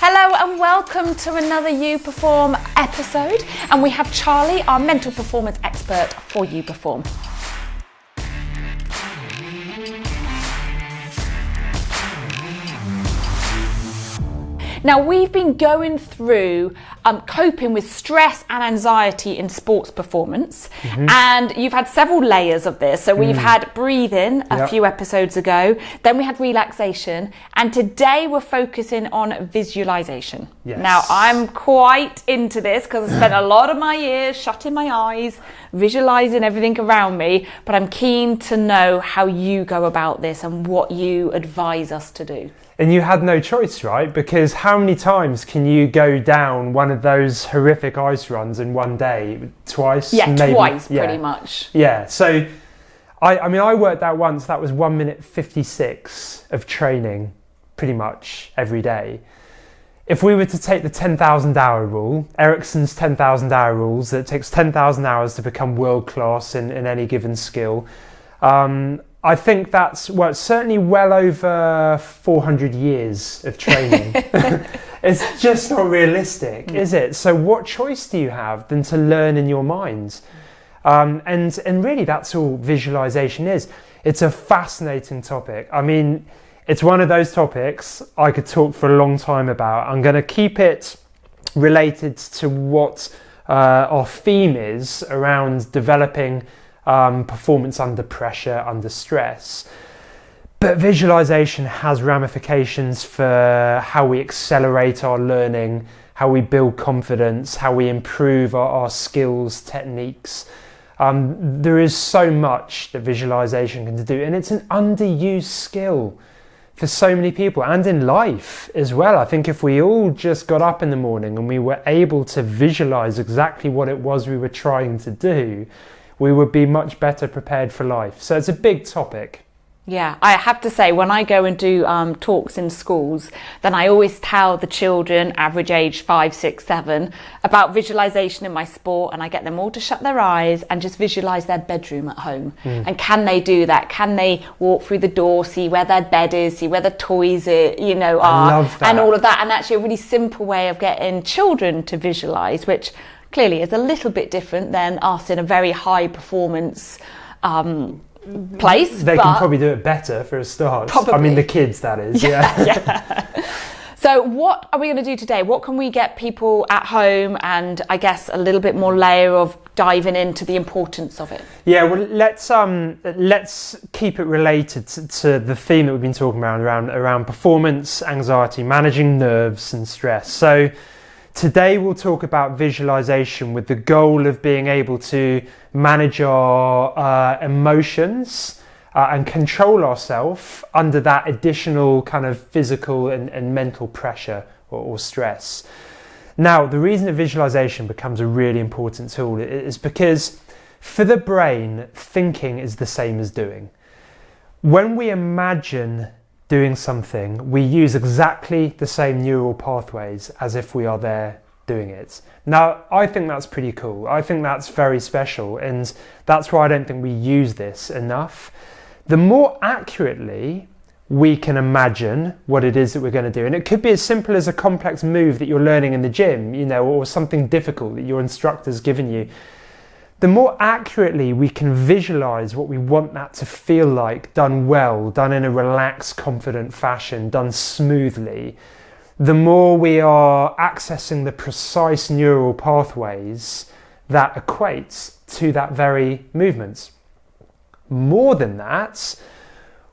Hello and welcome to another You Perform episode, and we have Charlie, our mental performance expert for You Perform. Now, we've been going through coping with stress and anxiety in sports performance, and you've had several layers of this. So we've had breathing a few episodes ago, then we had relaxation, and today we're focusing on visualization. Yes. Now, I'm quite into this because I spent a lot of my years shutting my eyes, visualizing everything around me, but I'm keen to know how you go about this and what you advise us to do. And you had no choice, right? Because how many times can you go down one of those horrific ice runs in one day? Twice? Yeah, maybe? twice, pretty much. Yeah, so I worked out once, that was 1 minute 56 of training pretty much every day. If we were to take the 10,000 hour rule, Ericsson's 10,000 hour rules, that it takes 10,000 hours to become world class in any given skill, I think that's, well, it's certainly well over 400 years of training. It's just not realistic, is it? So what choice do you have than to learn in your mind? And really that's all visualization is. It's a fascinating topic. I mean, it's one of those topics I could talk for a long time about. I'm going to keep it related to what our theme is around developing performance under pressure, under stress. But visualization has ramifications for how we accelerate our learning, how we build confidence, how we improve our skills, techniques. There is so much that visualization can do, and it's an underused skill for so many people, and in life as well. I think if we all just got up in the morning and we were able to visualize exactly what it was we were trying to do, we would be much better prepared for life. So it's a big topic. Yeah, I have to say, when I go and do talks in schools, then I always tell the children, average age 5, 6, 7, about visualization in my sport, and I get them all to shut their eyes and just visualize their bedroom at home. And can they do that? Can they walk through the door, see where their bed is, see where the toys are, I love that. and all of that? And actually a really simple way of getting children to visualize, which clearly is a little bit different than us in a very high performance place. They can probably do it better for a start. Probably. I mean, the kids, that is. Yeah. So what are we going to do today? What can we get people at home, and I guess a little bit more layer of diving into the importance of it? Yeah, well, let's keep it related to the theme that we've been talking around performance, anxiety, managing nerves and stress. So today we'll talk about visualization with the goal of being able to manage our emotions and control ourselves under that additional kind of physical and mental pressure or stress. Now, the reason that visualization becomes a really important tool is because for the brain, thinking is the same as doing. When we imagine doing something, we use exactly the same neural pathways as if we are there doing it. Now, I think that's pretty cool. I think that's very special, and that's why I don't think we use this enough. The more accurately we can imagine what it is that we're going to do, and it could be as simple as a complex move that you're learning in the gym, or something difficult that your instructor's given you. The more accurately we can visualize what we want that to feel like, done well, done in a relaxed, confident fashion, done smoothly, the more we are accessing the precise neural pathways that equate to that very movement. More than that,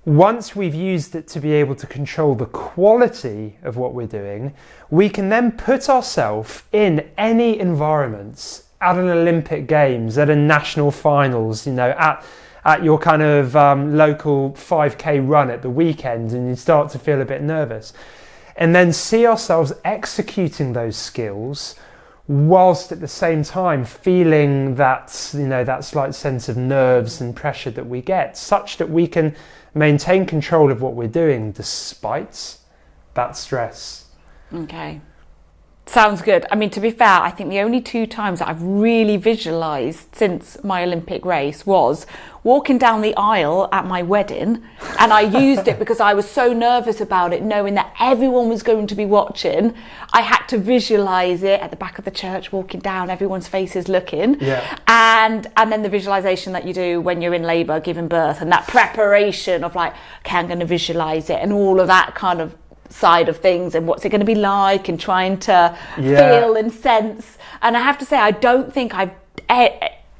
once we've used it to be able to control the quality of what we're doing, we can then put ourselves in any environment, at an Olympic Games, at a national finals, at your kind of local 5K run at the weekend, and you start to feel a bit nervous. And then see ourselves executing those skills whilst at the same time feeling that, that slight sense of nerves and pressure that we get, such that we can maintain control of what we're doing despite that stress. Okay. Sounds good. I mean, to be fair, I think the only 2 times that I've really visualised since my Olympic race was walking down the aisle at my wedding, and I used it because I was so nervous about it, knowing that everyone was going to be watching. I had to visualise it at the back of the church, walking down, everyone's faces looking. Yeah. And then the visualisation that you do when you're in labour, giving birth, and that preparation of like, okay, I'm going to visualise it, and all of that kind of side of things, and what's it going to be like, and trying to feel and sense. And I have to say, I don't think I've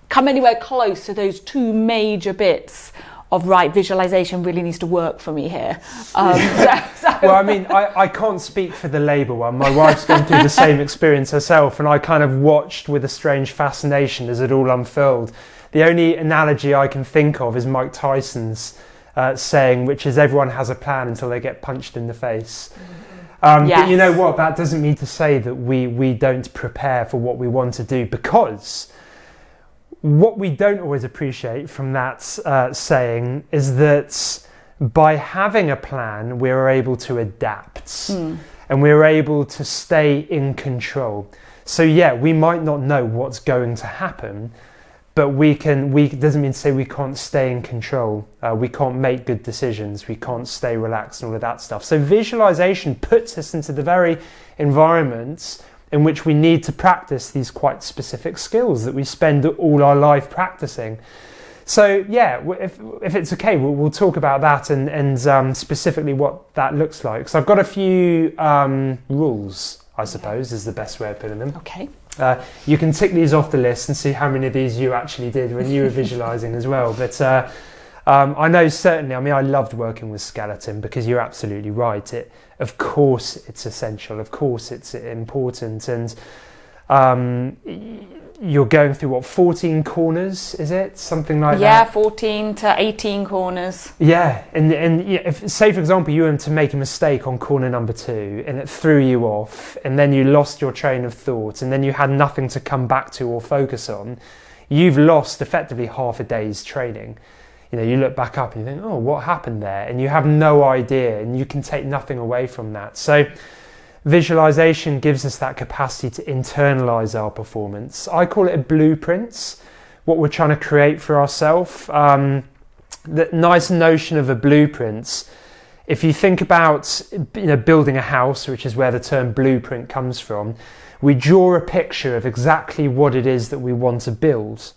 come anywhere close to those 2 major bits of visualization really needs to work for me here. Well, I mean, I can't speak for the labour one. My wife's gone through the same experience herself, and I kind of watched with a strange fascination as it all unfurled. The only analogy I can think of is Mike Tyson's saying, which is everyone has a plan until they get punched in the face. But you know what, that doesn't mean to say that we don't prepare for what we want to do, because what we don't always appreciate from that saying is that by having a plan, we're able to adapt and we're able to stay in control. So yeah, we might not know what's going to happen, but doesn't mean to say we can't stay in control. We can't make good decisions. We can't stay relaxed and all of that stuff. So visualization puts us into the very environments in which we need to practice these quite specific skills that we spend all our life practicing. So yeah, if it's okay, we'll talk about that and specifically what that looks like. So I've got a few rules, I suppose, is the best way of putting them. Okay. You can tick these off the list and see how many of these you actually did when you were visualizing as well. But I know certainly, I mean, I loved working with skeleton, because you're absolutely right. Of course it's essential. Of course it's important. And you're going through 14 corners, is it? Something like that? Yeah, 14 to 18 corners. Yeah, and if, say for example you were to make a mistake on corner number 2 and it threw you off, and then you lost your train of thought, and then you had nothing to come back to or focus on, you've lost effectively half a day's training. You know, you look back up and you think, oh, what happened there? And you have no idea, and you can take nothing away from that. So visualization gives us that capacity to internalize our performance. I call it a blueprint, what we're trying to create for ourselves. The nice notion of a blueprint, if you think about building a house, which is where the term blueprint comes from, we draw a picture of exactly what it is that we want to build.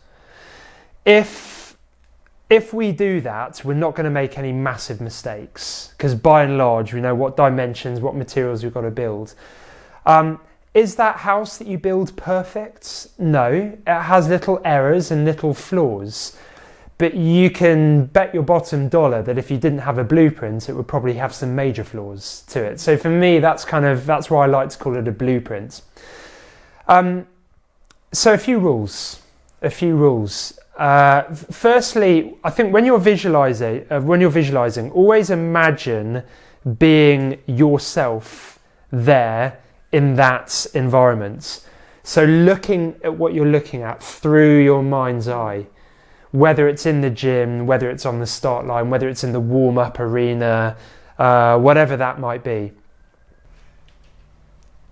If we do that, we're not going to make any massive mistakes, because by and large we know what dimensions, what materials we've got to build. Is that house that you build perfect? No, it has little errors and little flaws, but you can bet your bottom dollar that if you didn't have a blueprint, it would probably have some major flaws to it. So for me, that's why I like to call it a blueprint. So a few rules. Firstly, I think when you're visualizing, always imagine being yourself there in that environment. So looking at what you're looking at through your mind's eye, whether it's in the gym, whether it's on the start line, whether it's in the warm-up arena, whatever that might be.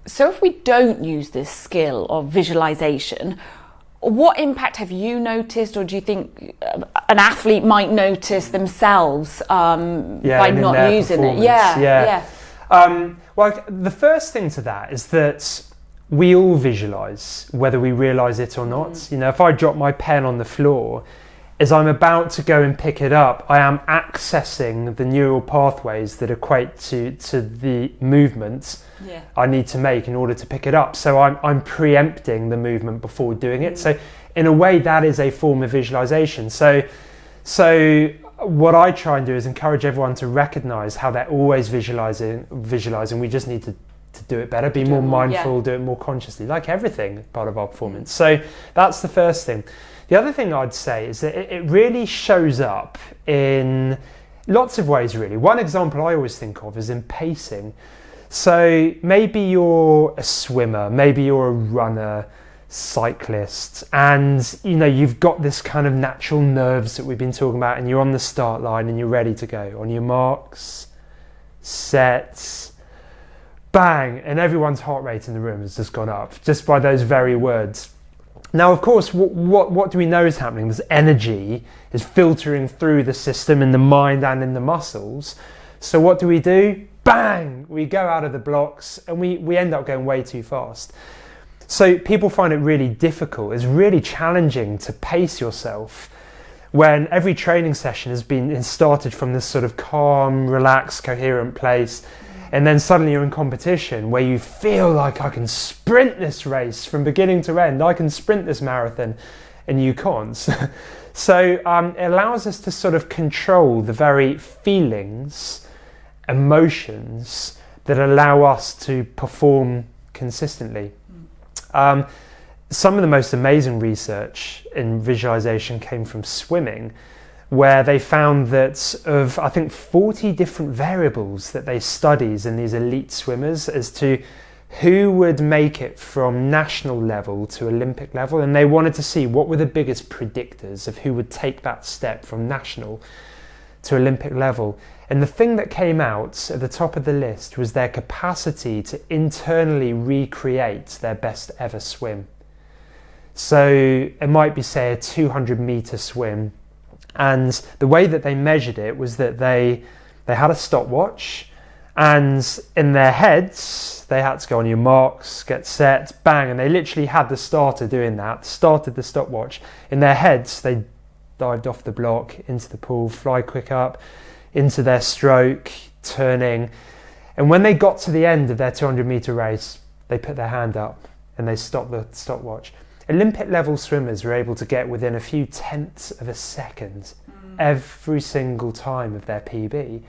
So if we don't use this skill of visualization, what impact have you noticed, or do you think an athlete might notice themselves by not using it? Yeah. Well, the first thing to that is that we all visualize, whether we realize it or not. You know, if I drop my pen on the floor, as I'm about to go and pick it up, I am accessing the neural pathways that equate to the movements I need to make in order to pick it up. So I'm preempting the movement before doing it. So in a way, that is a form of visualization. So what I try and do is encourage everyone to recognize how they're always visualizing. We just need to do it better, be more mindful, do it more consciously, like everything part of our performance. So that's the first thing. The other thing I'd say is that it really shows up in lots of ways, really. One example I always think of is in pacing. So maybe you're a swimmer, maybe you're a runner, cyclist, and you've got this kind of natural nerves that we've been talking about, and you're on the start line and you're ready to go. On your marks, sets, bang, and everyone's heart rate in the room has just gone up just by those very words. Now, of course, what do we know is happening? This energy is filtering through the system in the mind and in the muscles. So what do? Bang! We go out of the blocks and we end up going way too fast. So people find it really difficult. It's really challenging to pace yourself when every training session has been started from this sort of calm, relaxed, coherent place. And then suddenly you're in competition where you feel like, I can sprint this race from beginning to end. I can sprint this marathon, and you can't. So it allows us to sort of control the very feelings, emotions that allow us to perform consistently. Some of the most amazing research in visualization came from swimming, where they found that of, I think, 40 different variables that they studied in these elite swimmers as to who would make it from national level to Olympic level. And they wanted to see what were the biggest predictors of who would take that step from national to Olympic level. And the thing that came out at the top of the list was their capacity to internally recreate their best ever swim. So it might be, say, a 200-meter swim. And the way that they measured it was that they had a stopwatch, and in their heads they had to go on your marks, get set, bang, and they literally had the starter doing that, started the stopwatch. In their heads they dived off the block into the pool, fly quick up into their stroke, turning, and when they got to the end of their 200-meter race, they put their hand up and they stopped the stopwatch. Olympic level swimmers were able to get within a few tenths of a second every single time of their PB,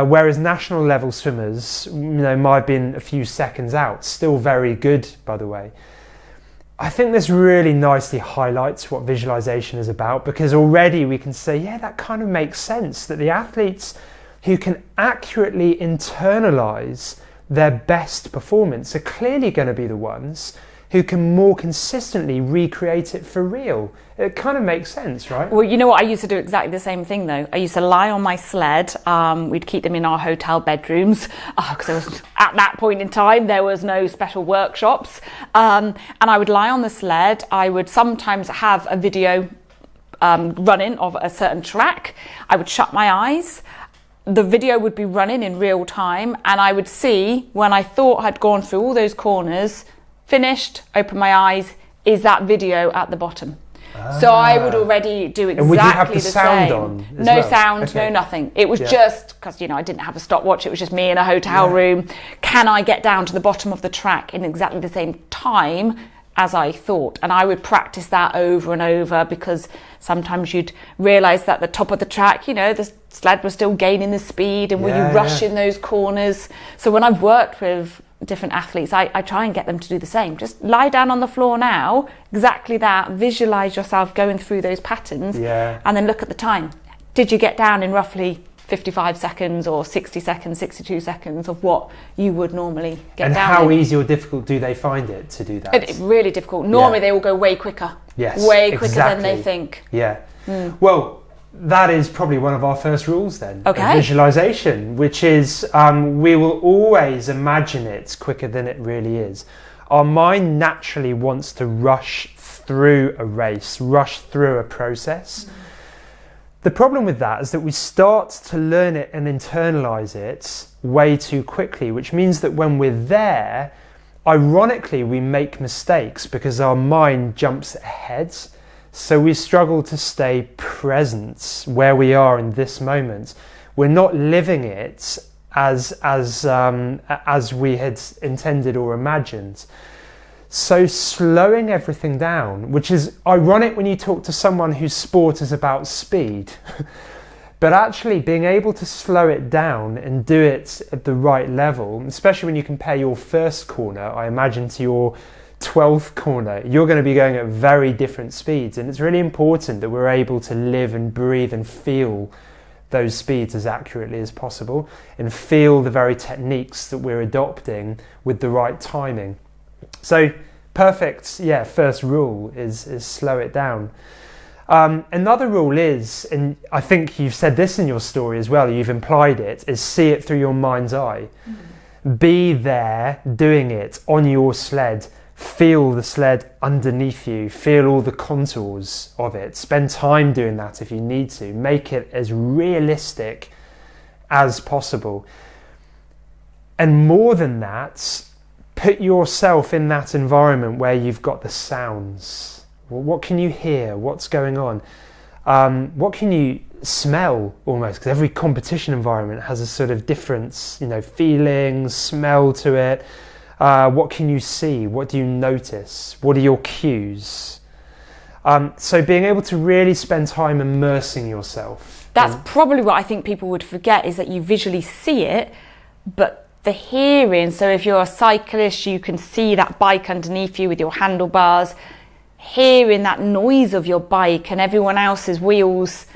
whereas national level swimmers, might have been a few seconds out. Still very good, by the way. I think this really nicely highlights what visualization is about, because already we can say, yeah, that kind of makes sense, that the athletes who can accurately internalize their best performance are clearly going to be the ones who can more consistently recreate it for real. It kind of makes sense, right? Well, you know what? I used to do exactly the same thing, though. I used to lie on my sled. We'd keep them in our hotel bedrooms because at that point in time, there was no special workshops. And I would lie on the sled. I would sometimes have a video running of a certain track. I would shut my eyes. The video would be running in real time, and I would see when I thought I'd gone through all those corners, finished, open my eyes, is that video at the bottom. So I would already do exactly the same. And would you have the sound on as No well? sound, Okay. no nothing. It was just, because I didn't have a stopwatch, it was just me in a hotel room. Can I get down to the bottom of the track in exactly the same time as I thought? And I would practice that over and over, because sometimes you'd realise that the top of the track, the sled was still gaining the speed, and were you rushing those corners? So when I've worked with different athletes, I try and get them to do the same. Just lie down on the floor now, exactly that, visualise yourself going through those patterns, and then look at the time. Did you get down in roughly 55 seconds or 60 seconds, 62 seconds of what you would normally get and down how in? easy or difficult do they find it to do that? It's really difficult. Normally they will go way quicker. Yes, way quicker exactly. than they think. Yeah. Well, that is probably one of our first rules then. Okay. Visualization, which is we will always imagine it quicker than it really is. Our mind naturally wants to rush through a race, rush through a process. The problem with that is that we start to learn it and internalize it way too quickly, which means that when we're there, ironically, we make mistakes because our mind jumps ahead. So we struggle to stay present where we are in this moment. We're not living it as we had intended or imagined. So slowing everything down, which is ironic when you talk to someone whose sport is about speed, but actually being able to slow it down and do it at the right level, especially when you compare your first corner, I imagine, to your 12th corner, you're going to be going at very different speeds, and it's really important that we're able to live and breathe and feel those speeds as accurately as possible, and feel the very techniques that we're adopting with the right timing. So perfect, first rule is slow it down. Another rule is, and I think you've said this in your story as well, you've implied it, is see it through your mind's eye. Be there doing it on your sled. Feel the sled underneath you. Feel all the contours of it. Spend time doing that if you need to. Make it as realistic as possible. And more than that, put yourself in that environment where you've got the sounds. Well, what can you hear? What's going on? What can you smell almost? Because every competition environment has a sort of different, feeling, smell to it. What can you see? What do you notice? What are your cues? So being able to really spend time immersing yourself. That's probably what I think people would forget, is that you visually see it, but the hearing. So if you're a cyclist, you can see that bike underneath you with your handlebars, hearing that noise of your bike and everyone else's wheels,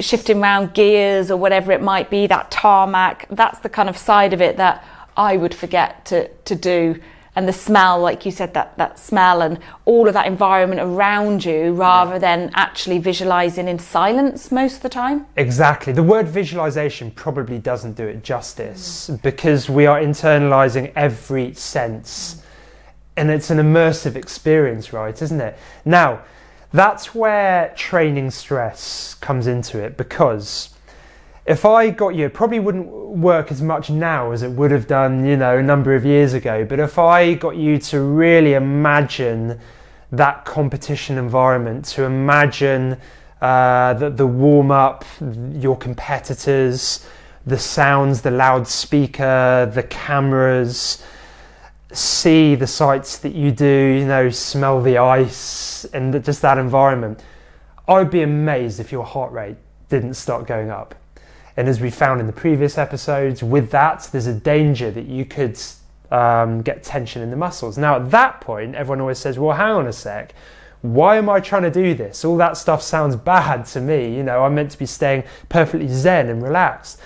shifting around gears or whatever it might be, that tarmac. That's the kind of side of it that I would forget to do. And the smell, like you said, that smell and all of that environment around you, rather than actually visualizing in silence most of the time. Exactly. The word visualization probably doesn't do it justice, because we are internalizing every sense, and it's an immersive experience, right? Isn't it? Now, that's where training stress comes into it, because if I got you, it probably wouldn't work as much now as it would have done, a number of years ago. But if I got you to really imagine that competition environment, to imagine the warm-up, your competitors, the sounds, the loudspeaker, the cameras, see the sights that you do, smell the ice, and just that environment, I'd be amazed if your heart rate didn't start going up. And as we found in the previous episodes, with that, there's a danger that you could get tension in the muscles. Now, at that point, everyone always says, well, hang on a sec. Why am I trying to do this? All that stuff sounds bad to me. I'm meant to be staying perfectly zen and relaxed.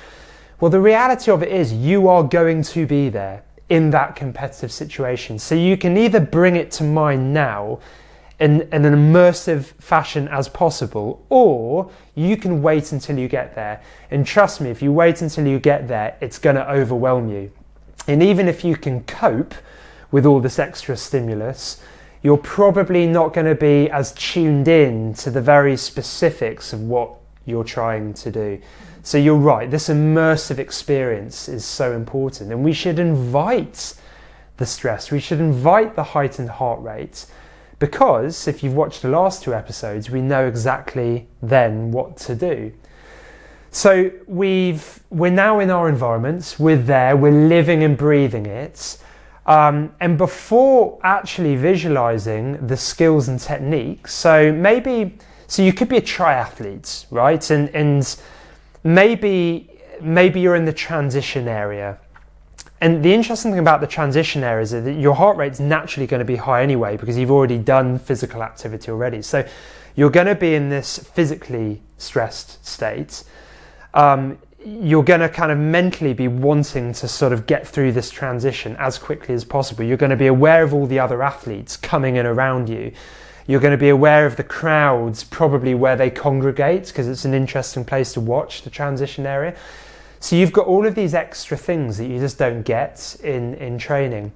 Well, the reality of it is you are going to be there in that competitive situation. So you can either bring it to mind now in an immersive fashion as possible, or you can wait until you get there. And trust me, if you wait until you get there, it's going to overwhelm you. And even if you can cope with all this extra stimulus, you're probably not going to be as tuned in to the very specifics of what you're trying to do. So you're right, this immersive experience is so important, and we should invite the stress, we should invite the heightened heart rate, because if you've watched the last 2 episodes, we know exactly then what to do. So we're now in our environments, we're there, we're living and breathing it. And before actually visualizing the skills and techniques, so you could be a triathlete, right? And maybe you're in the transition area. And the interesting thing about the transition area is that your heart rate's naturally going to be high anyway, because you've already done physical activity already. So you're going to be in this physically stressed state. You're going to kind of mentally be wanting to sort of get through this transition as quickly as possible. You're going to be aware of all the other athletes coming in around you. You're going to be aware of the crowds, probably where they congregate, because it's an interesting place to watch, the transition area. So you've got all of these extra things that you just don't get in training.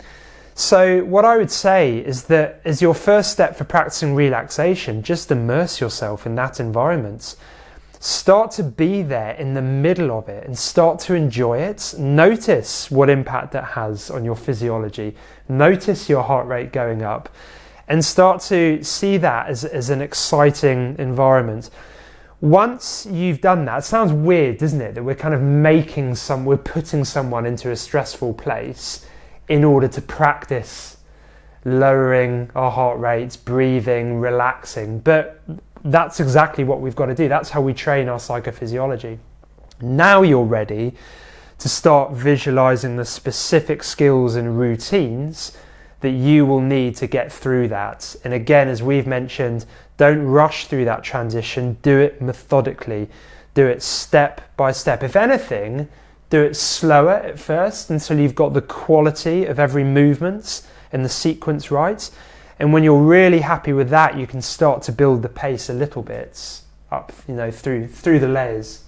So what I would say is that as your first step for practicing relaxation, just immerse yourself in that environment. Start to be there in the middle of it and start to enjoy it. Notice what impact that has on your physiology. Notice your heart rate going up, and start to see that as an exciting environment. Once you've done that, it sounds weird, doesn't it? That we're kind of we're putting someone into a stressful place in order to practice lowering our heart rates, breathing, relaxing. But that's exactly what we've got to do. That's how we train our psychophysiology. Now you're ready to start visualizing the specific skills and routines that you will need to get through that. And again, as we've mentioned, don't rush through that transition. Do it methodically. Do it step by step. If anything, do it slower at first until you've got the quality of every movement and the sequence right. And when you're really happy with that, you can start to build the pace a little bit up, through the layers.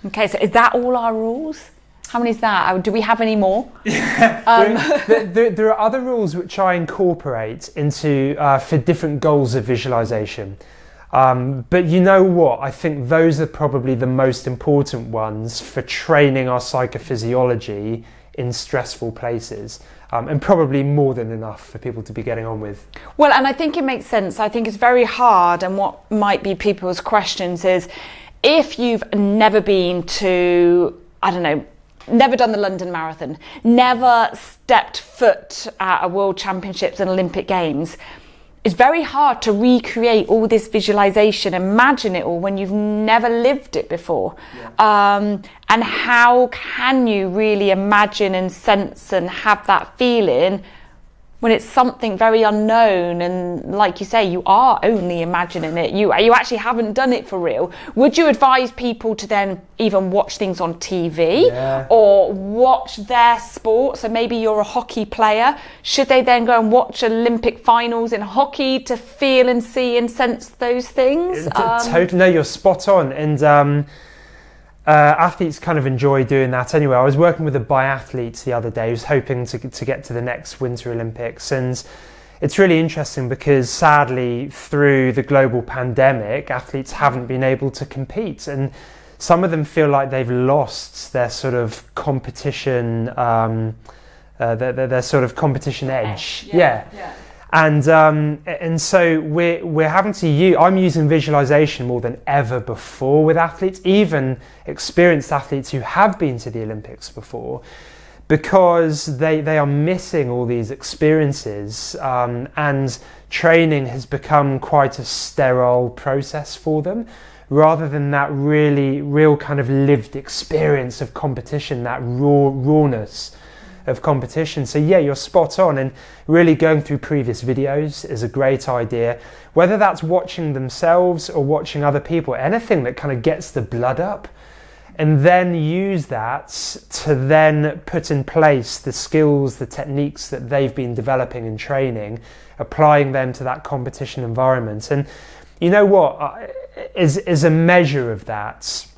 Okay, so is that all our rules? How many is that? Do we have any more? There are other rules which I incorporate into for different goals of visualization. But you know what? I think those are probably the most important ones for training our psychophysiology in stressful places. And probably more than enough for people to be getting on with. Well, and I think it makes sense. I think it's very hard, and what might be people's questions is, if you've never been to, I don't know, never done the London Marathon, never stepped foot at a World Championships and Olympic Games, it's very hard to recreate all this visualization, imagine it all when you've never lived it before. Yeah. And how can you really imagine and sense and have that feeling when it's something very unknown, and like you say, you are only imagining it. You actually haven't done it for real. Would you advise people to then even watch things on TV or watch their sport? So maybe you're a hockey player. Should they then go and watch Olympic finals in hockey to feel and see and sense those things? Totally. No, you're spot on. And athletes kind of enjoy doing that anyway. I was working with a biathlete the other day who's hoping to get to the next Winter Olympics, and it's really interesting because sadly through the global pandemic athletes haven't been able to compete, and some of them feel like they've lost their sort of competition their sort of competition edge. Yeah. And so we're having to use, I'm using visualization more than ever before with athletes, even experienced athletes who have been to the Olympics before, because they are missing all these experiences, and training has become quite a sterile process for them, rather than that real kind of lived experience of competition, that rawness of competition. So yeah, you're spot on, and really going through previous videos is a great idea, whether that's watching themselves or watching other people, anything that kind of gets the blood up, and then use that to then put in place the skills, the techniques that they've been developing in training, applying them to that competition environment. And you know what, is a measure of that,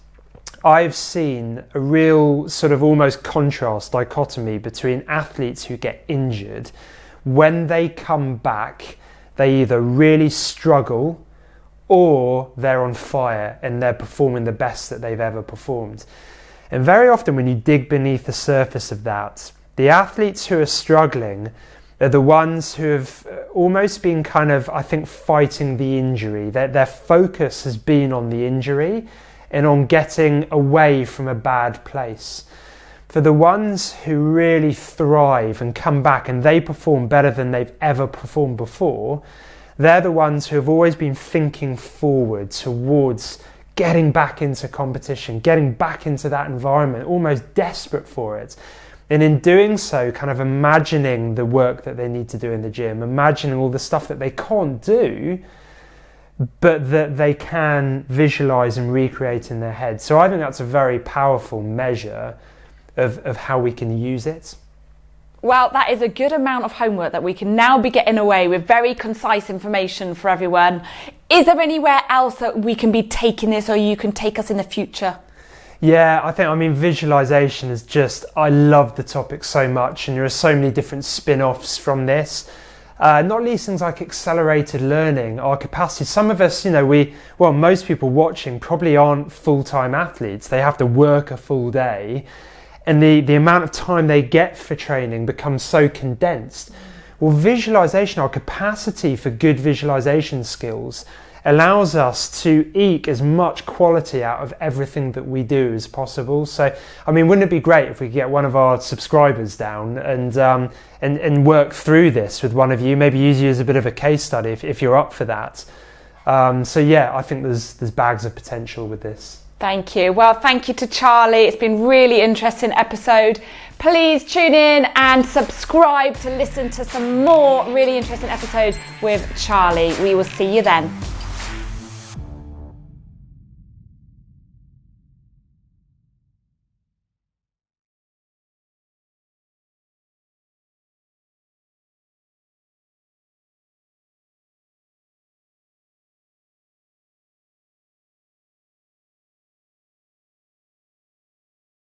I've seen a real sort of almost contrast, dichotomy between athletes who get injured. When they come back, they either really struggle or they're on fire and they're performing the best that they've ever performed. And very often when you dig beneath the surface of that, the athletes who are struggling are the ones who have almost been kind of, I think, fighting the injury. Their focus has been on the injury and on getting away from a bad place. For the ones who really thrive and come back and they perform better than they've ever performed before, they're the ones who have always been thinking forward towards getting back into competition, getting back into that environment, almost desperate for it. And in doing so, kind of imagining the work that they need to do in the gym, imagining all the stuff that they can't do, but that they can visualize and recreate in their head. So I think that's a very powerful measure of how we can use it. Well, that is a good amount of homework that we can now be getting away with, very concise information for everyone. Is there anywhere else that we can be taking this, or you can take us in the future? Yeah, I mean, visualization is just, I love the topic so much, and there are so many different spin-offs from this. Not least things like accelerated learning, our capacity. Some of us, most people watching probably aren't full-time athletes. They have to work a full day, and the amount of time they get for training becomes so condensed. Well, visualization, our capacity for good visualization skills, allows us to eke as much quality out of everything that we do as possible. So, I mean, wouldn't it be great if we could get one of our subscribers down and work through this with one of you, maybe use you as a bit of a case study if you're up for that. So yeah, I think there's bags of potential with this. Thank you. Well, thank you to Charlie. It's been really interesting episode. Please tune in and subscribe to listen to some more really interesting episodes with Charlie. We will see you then.